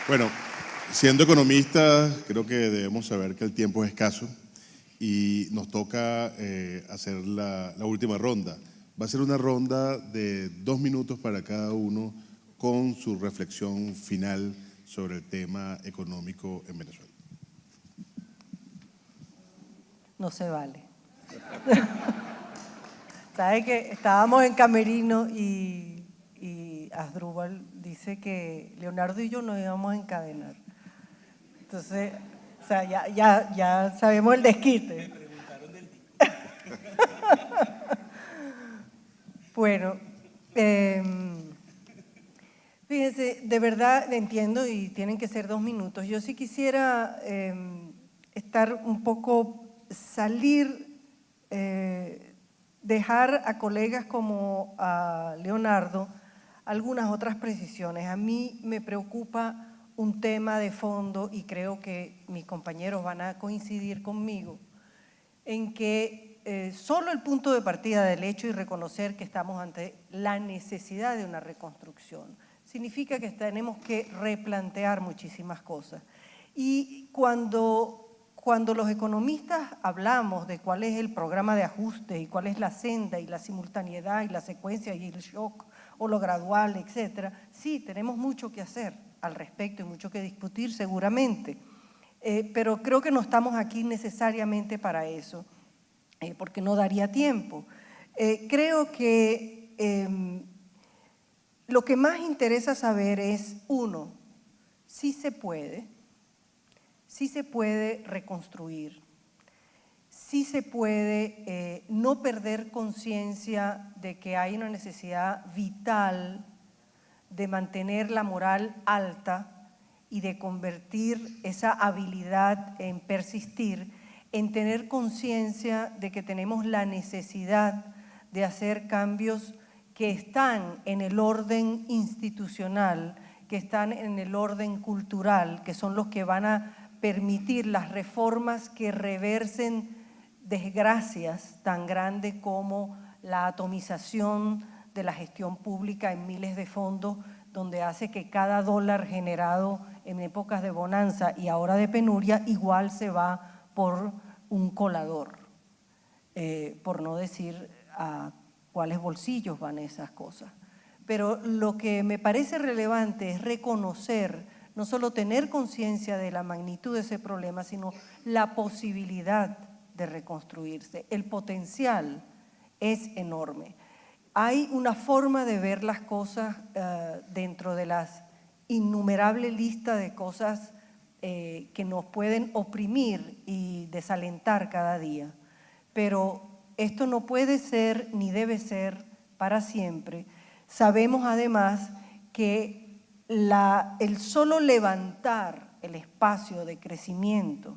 Bueno, siendo economistas, creo que debemos saber que el tiempo es escaso y nos toca hacer la última ronda. Va a ser una ronda de 2 minutos para cada uno con su reflexión final sobre el tema económico en Venezuela. No se vale. ¿Sabes que estábamos en camerino y Asdrúbal dice que Leonardo y yo nos íbamos a encadenar? Entonces, o sea, ya sabemos el desquite. Bueno, fíjense, de verdad entiendo y tienen que ser 2 minutos. Yo sí quisiera estar un poco, salir, dejar a colegas como a Leonardo algunas otras precisiones. A mí me preocupa un tema de fondo y creo que mis compañeros van a coincidir conmigo en que solo el punto de partida del hecho y reconocer que estamos ante la necesidad de una reconstrucción significa que tenemos que replantear muchísimas cosas. Y cuando los economistas hablamos de cuál es el programa de ajuste y cuál es la senda y la simultaneidad y la secuencia y el shock o lo gradual, etcétera, sí, tenemos mucho que hacer al respecto y mucho que discutir seguramente, pero creo que no estamos aquí necesariamente para eso, porque no daría tiempo. Creo que lo que más interesa saber es, uno, si se puede reconstruir, sí se puede no perder conciencia de que hay una necesidad vital de mantener la moral alta y de convertir esa habilidad en persistir, en tener conciencia de que tenemos la necesidad de hacer cambios que están en el orden institucional, que están en el orden cultural, que son los que van a permitir las reformas que reversen desgracias tan grandes como la atomización de la gestión pública en miles de fondos, donde hace que cada dólar generado en épocas de bonanza y ahora de penuria igual se va por un colador, por no decir a cuáles bolsillos van esas cosas. Pero lo que me parece relevante es reconocer, no solo tener conciencia de la magnitud de ese problema, sino la posibilidad de reconstruirse. El potencial es enorme. Hay una forma de ver las cosas dentro de las innumerables listas de cosas que nos pueden oprimir y desalentar cada día. Pero esto no puede ser ni debe ser para siempre. Sabemos además que el solo levantar el espacio de crecimiento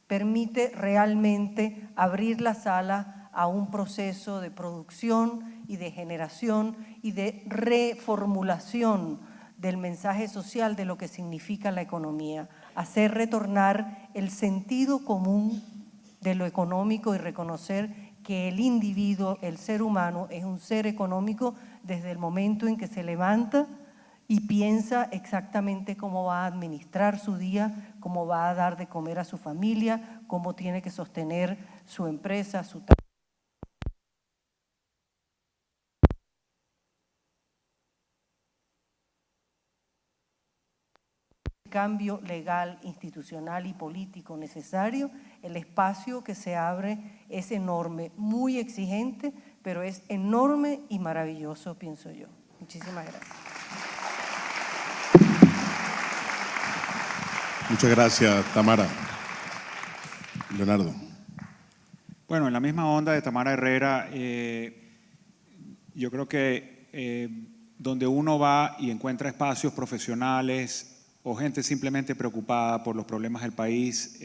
permite realmente abrir la sala a un proceso de producción y de generación y de reformulación del mensaje social de lo que significa la economía, hacer retornar el sentido común de lo económico y reconocer que el individuo, el ser humano, es un ser económico desde el momento en que se levanta y piensa exactamente cómo va a administrar su día, cómo va a dar de comer a su familia, cómo tiene que sostener su empresa, su trabajo. El cambio legal, institucional y político necesario, el espacio que se abre es enorme, muy exigente, pero es enorme y maravilloso, pienso yo. Muchísimas gracias. Muchas gracias, Tamara. Leonardo. Bueno, en la misma onda de Tamara Herrera, yo creo que donde uno va y encuentra espacios profesionales o gente simplemente preocupada por los problemas del país,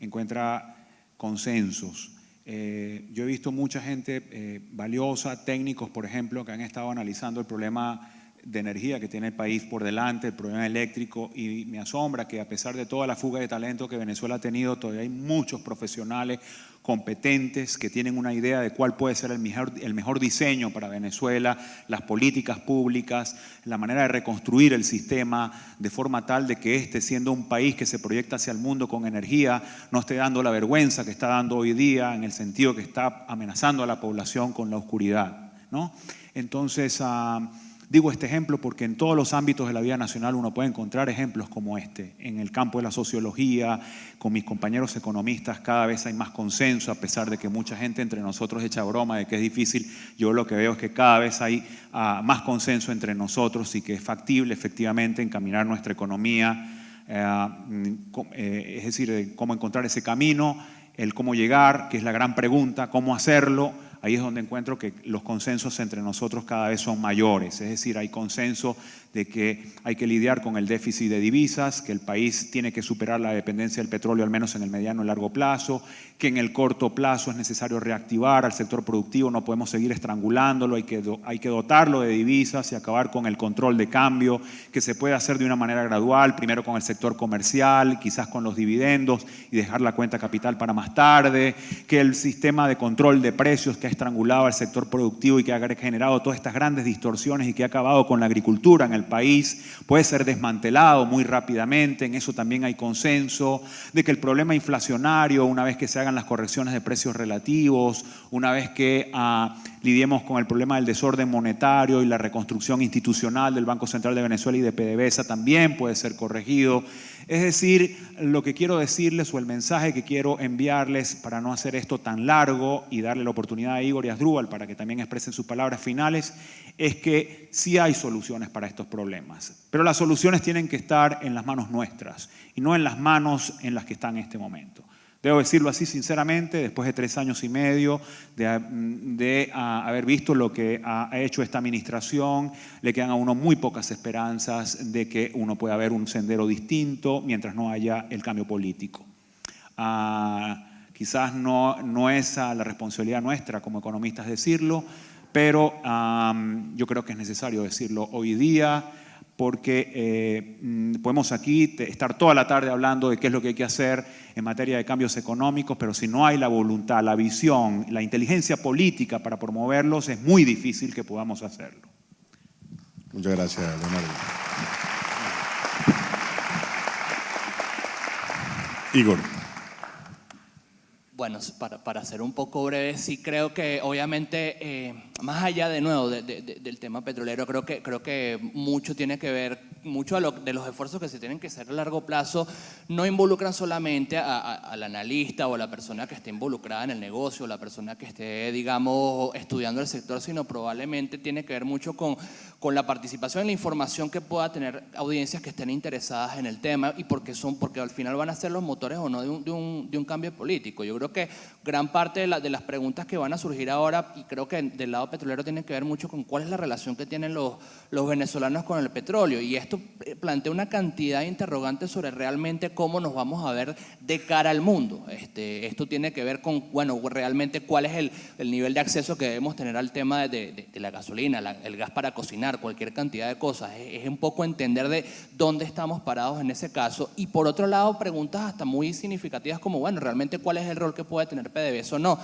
encuentra consensos. Yo he visto mucha gente valiosa, técnicos, por ejemplo, que han estado analizando el problema de energía que tiene el país por delante, el problema eléctrico, y me asombra que a pesar de toda la fuga de talento que Venezuela ha tenido, todavía hay muchos profesionales competentes que tienen una idea de cuál puede ser el mejor diseño para Venezuela, las políticas públicas, la manera de reconstruir el sistema de forma tal de que siendo un país que se proyecta hacia el mundo con energía, no esté dando la vergüenza que está dando hoy día, en el sentido que está amenazando a la población con la oscuridad, ¿no? Entonces, digo este ejemplo porque en todos los ámbitos de la vida nacional uno puede encontrar ejemplos como este. En el campo de la sociología, con mis compañeros economistas, cada vez hay más consenso, a pesar de que mucha gente entre nosotros echa broma de que es difícil. Yo lo que veo es que cada vez hay más consenso entre nosotros y que es factible efectivamente encaminar nuestra economía, es decir, cómo encontrar ese camino, el cómo llegar, que es la gran pregunta, cómo hacerlo. Ahí es donde encuentro que los consensos entre nosotros cada vez son mayores. Es decir, hay consenso de que hay que lidiar con el déficit de divisas, que el país tiene que superar la dependencia del petróleo al menos en el mediano y largo plazo, que en el corto plazo es necesario reactivar al sector productivo, no podemos seguir estrangulándolo, hay que dotarlo de divisas y acabar con el control de cambio, que se puede hacer de una manera gradual, primero con el sector comercial, quizás con los dividendos y dejar la cuenta capital para más tarde, que el sistema de control de precios que ha estrangulado al sector productivo y que ha generado todas estas grandes distorsiones y que ha acabado con la agricultura en el país, puede ser desmantelado muy rápidamente. En eso también hay consenso, de que el problema inflacionario, una vez que se hagan las correcciones de precios relativos, una vez que lidiemos con el problema del desorden monetario y la reconstrucción institucional del Banco Central de Venezuela y de PDVSA, también puede ser corregido. Es decir, lo que quiero decirles o el mensaje que quiero enviarles para no hacer esto tan largo y darle la oportunidad a Igor y a Asdrúbal para que también expresen sus palabras finales, es que sí hay soluciones para estos problemas, pero las soluciones tienen que estar en las manos nuestras y no en las manos en las que están en este momento. Debo decirlo así sinceramente, después de 3 años y medio de haber visto lo que ha hecho esta administración, le quedan a uno muy pocas esperanzas de que uno pueda ver un sendero distinto mientras no haya el cambio político. Quizás no es la responsabilidad nuestra como economistas decirlo, pero yo creo que es necesario decirlo hoy día, porque podemos aquí estar toda la tarde hablando de qué es lo que hay que hacer en materia de cambios económicos, pero si no hay la voluntad, la visión, la inteligencia política para promoverlos, es muy difícil que podamos hacerlo. Muchas gracias, Leonardo. Igor. Bueno, para ser un poco breve, sí creo que obviamente, más allá de nuevo del tema petrolero, creo que mucho tiene que ver, mucho de los esfuerzos que se tienen que hacer a largo plazo no involucran solamente al analista o a la persona que esté involucrada en el negocio, o la persona que esté, digamos, estudiando el sector, sino probablemente tiene que ver mucho con la participación en la información que pueda tener audiencias que estén interesadas en el tema y porque al final van a ser los motores o no de un cambio político. Yo creo que gran parte de las preguntas que van a surgir ahora, y creo que del lado petrolero tienen que ver mucho con cuál es la relación que tienen los venezolanos con el petróleo, y esto plantea una cantidad de interrogantes sobre realmente cómo nos vamos a ver de cara al mundo. Esto tiene que ver con, bueno, realmente cuál es el nivel de acceso que debemos tener al tema de la gasolina, el gas para cocinar, cualquier cantidad de cosas. Es un poco entender de dónde estamos parados en ese caso, y por otro lado preguntas hasta muy significativas como, bueno, realmente cuál es el rol que puede tener PDVSA o no,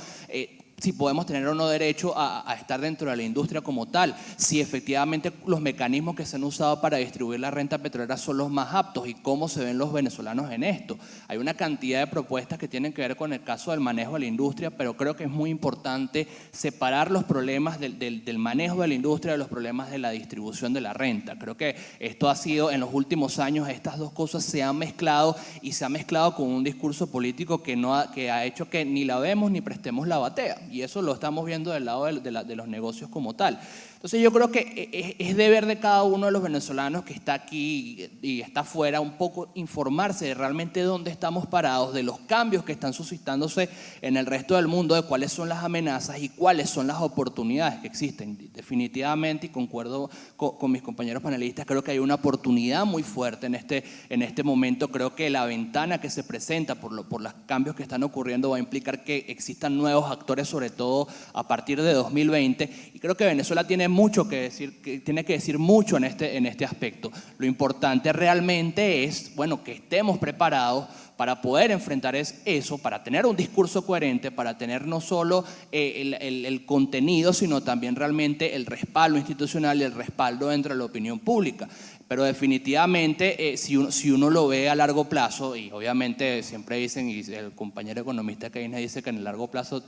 si podemos tener o no derecho a estar dentro de la industria como tal, si efectivamente los mecanismos que se han usado para distribuir la renta petrolera son los más aptos y cómo se ven los venezolanos en esto. Hay una cantidad de propuestas que tienen que ver con el caso del manejo de la industria, pero creo que es muy importante separar los problemas del manejo de la industria de los problemas de la distribución de la renta. Creo que esto ha sido, en los últimos años, estas dos cosas se han mezclado y se ha mezclado con un discurso político que ha hecho que ni la vemos ni prestemos la batea. y eso lo estamos viendo del lado de los negocios como tal. Entonces yo creo que es deber de cada uno de los venezolanos que está aquí y está afuera un poco informarse de realmente dónde estamos parados, de los cambios que están suscitándose en el resto del mundo, de cuáles son las amenazas y cuáles son las oportunidades que existen. Definitivamente, y concuerdo con mis compañeros panelistas, creo que hay una oportunidad muy fuerte en este momento. Creo que la ventana que se presenta por los cambios que están ocurriendo va a implicar que existan nuevos actores, sobre todo a partir de 2020, y creo que Venezuela tiene mucho que decir, que tiene que decir mucho en este aspecto. Lo importante realmente es, bueno, que estemos preparados para poder enfrentar eso, para tener un discurso coherente, para tener no solo el contenido, sino también realmente el respaldo institucional y el respaldo entre la opinión pública. Pero definitivamente, si uno lo ve a largo plazo, y obviamente siempre dicen, y el compañero economista Keynes dice que en el largo plazo,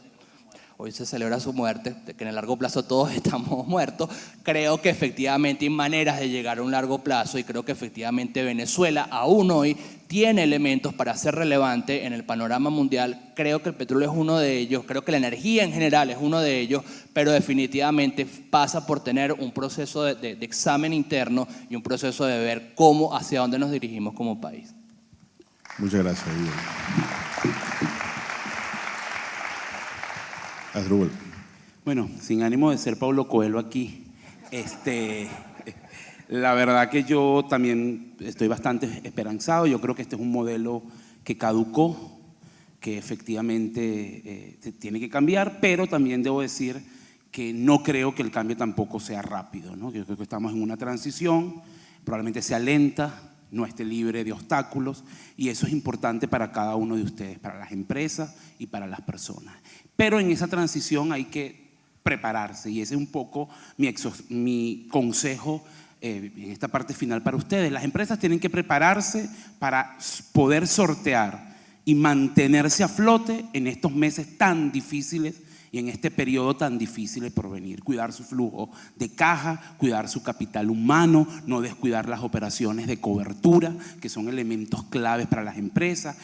hoy se celebra su muerte, de que en el largo plazo todos estamos muertos, creo que efectivamente hay maneras de llegar a un largo plazo, y creo que efectivamente Venezuela aún hoy tiene elementos para ser relevante en el panorama mundial. Creo que el petróleo es uno de ellos, creo que la energía en general es uno de ellos, pero definitivamente pasa por tener un proceso de examen interno y un proceso de ver hacia dónde nos dirigimos como país. Muchas gracias, Guido. Asdrúbal. Bueno, sin ánimo de ser Paulo Coelho aquí, la verdad que yo también estoy bastante esperanzado. Yo creo que este es un modelo que caducó, que efectivamente tiene que cambiar, pero también debo decir que no creo que el cambio tampoco sea rápido, ¿no? Yo creo que estamos en una transición, probablemente sea lenta, no esté libre de obstáculos, y eso es importante para cada uno de ustedes, para las empresas y para las personas. Pero en esa transición hay que prepararse, y ese es un poco mi consejo en esta parte final para ustedes. Las empresas tienen que prepararse para poder sortear y mantenerse a flote en estos meses tan difíciles y en este periodo tan difícil por venir. Cuidar su flujo de caja, cuidar su capital humano, no descuidar las operaciones de cobertura, que son elementos claves para las empresas.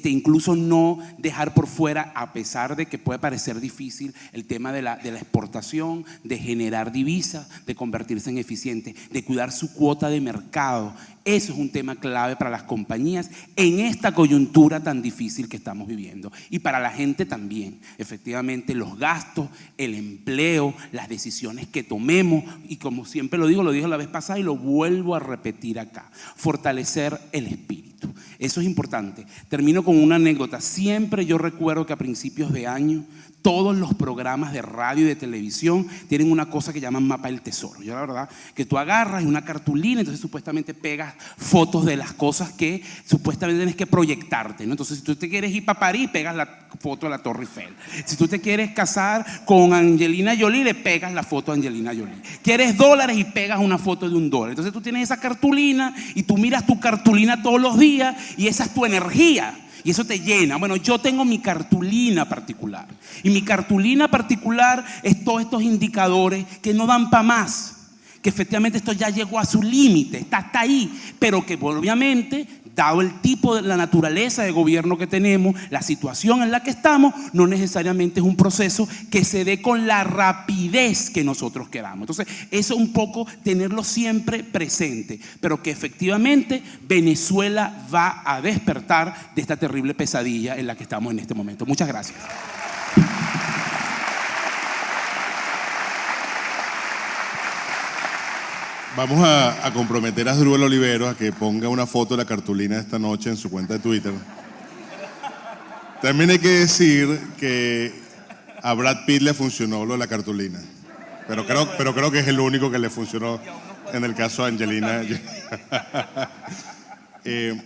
Incluso no dejar por fuera, a pesar de que puede parecer difícil, el tema de la exportación, de generar divisas, de convertirse en eficiente, de cuidar su cuota de mercado. Eso es un tema clave para las compañías en esta coyuntura tan difícil que estamos viviendo. Y para la gente también. Efectivamente, los gastos, el empleo, las decisiones que tomemos. Y como siempre lo dije la vez pasada y lo vuelvo a repetir acá. Fortalecer el espíritu. Eso es importante. Termino con una anécdota. Siempre yo recuerdo que a principios de año todos los programas de radio y de televisión tienen una cosa que llaman mapa del tesoro. Yo la verdad que tú agarras una cartulina, entonces supuestamente pegas fotos de las cosas que supuestamente tienes que proyectarte, ¿no? Entonces si tú te quieres ir para París, pegas la foto de la Torre Eiffel. Si tú te quieres casar con Angelina Jolie, le pegas la foto a Angelina Jolie. Quieres dólares y pegas una foto de $1. Entonces tú tienes esa cartulina y tú miras tu cartulina todos los días y esa es tu energía. Y eso te llena. Bueno, yo tengo mi cartulina particular. Y mi cartulina particular es todos estos indicadores que no dan para más. Que efectivamente esto ya llegó a su límite, está hasta ahí. Pero que obviamente, dado el tipo de la naturaleza de gobierno que tenemos, la situación en la que estamos, no necesariamente es un proceso que se dé con la rapidez que nosotros queramos. Entonces, eso es un poco tenerlo siempre presente, pero que efectivamente Venezuela va a despertar de esta terrible pesadilla en la que estamos en este momento. Muchas gracias. Vamos a comprometer a Asdrúbal Oliveros a que ponga una foto de la cartulina esta noche en su cuenta de Twitter. También hay que decir que a Brad Pitt le funcionó lo de la cartulina, pero creo que es el único que le funcionó en el caso de Angelina.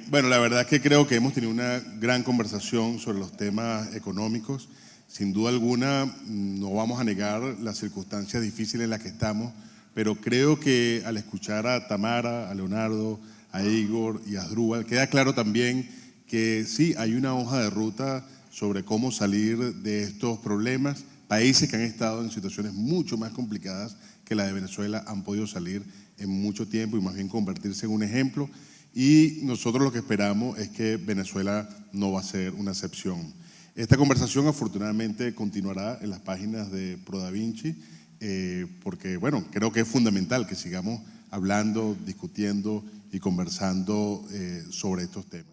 Bueno, la verdad es que creo que hemos tenido una gran conversación sobre los temas económicos. Sin duda alguna, no vamos a negar las circunstancias difíciles en las que estamos, pero creo que al escuchar a Tamara, a Leonardo, a Igor y a Asdrúbal, queda claro también que sí, hay una hoja de ruta sobre cómo salir de estos problemas. Países que han estado en situaciones mucho más complicadas que la de Venezuela han podido salir en mucho tiempo y más bien convertirse en un ejemplo. Y nosotros lo que esperamos es que Venezuela no va a ser una excepción. Esta conversación afortunadamente continuará en las páginas de ProDaVinci, porque bueno, creo que es fundamental que sigamos hablando, discutiendo y conversando sobre estos temas.